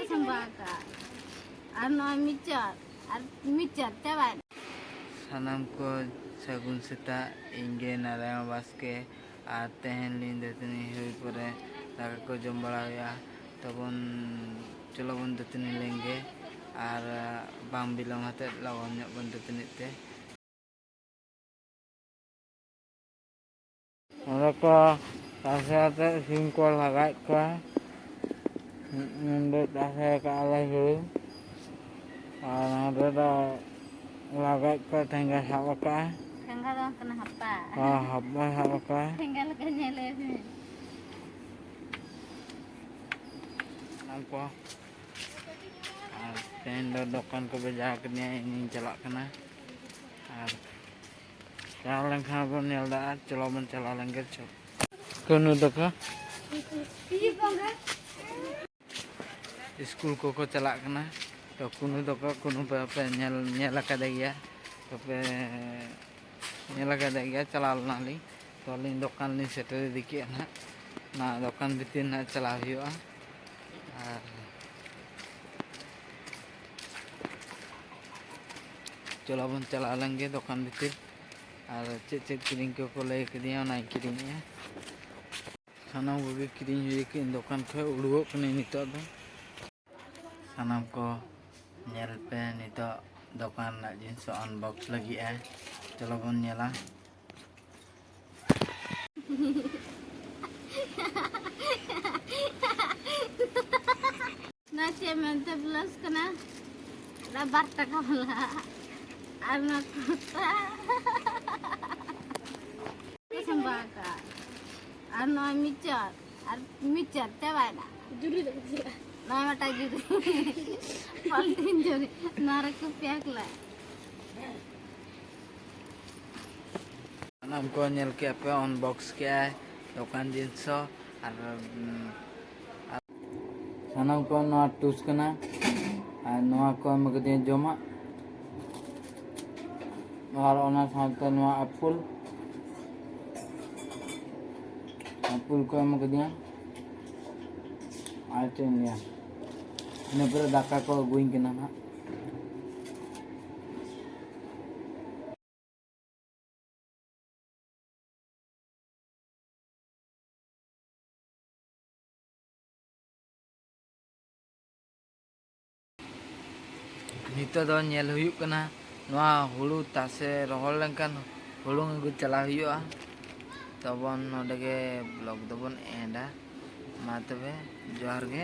Sambaka. Ano micat. Micat cabai. Sanam ko sagun seta inge Narayan Baske আর তেহেন Lin দেতনি হই পরে দাকা কো জম বড়া হইয়া তখন চলো বন দেতনি লেঙ্গে আর বাম বিলম হাতে লবণ nyok bun detenite mereka tasnya singkol lagak ke menurut tasnya ke alas dulu ada lagak ke tengah hawaka Tengah dong kena apa? hapa hawaka Tengah lekanya lebih. nampak tenda dokan ke bejaknya ini celak kena jalan kabur nyelda celo mencelalang kecil kenu doka school koko celak kena to kunu doka kunu apa nyala kada ya tapi nyala kada ya celal nali to lin dokan ni setel dikit na dokan bitin na celah hiwa चलो अपन चला लेंगे दुकान भीतर और check किरिंग को ले किरिया ना किरिंग सानाम को भी किरिंग हुई कि दुकान को उड़ो कने नितो दो सानाम को नेल पे नितो दुकान ना जिंस अनबॉक्स लगी है चलो बन नेला ना चेमेंटे प्लस कना ना बारटा कामला anak kota Sambaka. Ano micat cabai na juri na mata juri paltin juri narak piakla नाम को नेल के पे अनबॉक्स किया है दुकान जिंसो और सानाम को नवा टूस कना और नवा को मगदे जमा और ओना साथे नवा एप्पल को एम दिया और चेन लिया इन पर दाका को अगुई कना ना नितो दो नेल हुयुक कना नवा हुलु तासे रोहल लेंकन हुलु अगु चला हुयुआ तबन नोडे के ब्लॉग दबन एंडा मा तबे जोहार गे।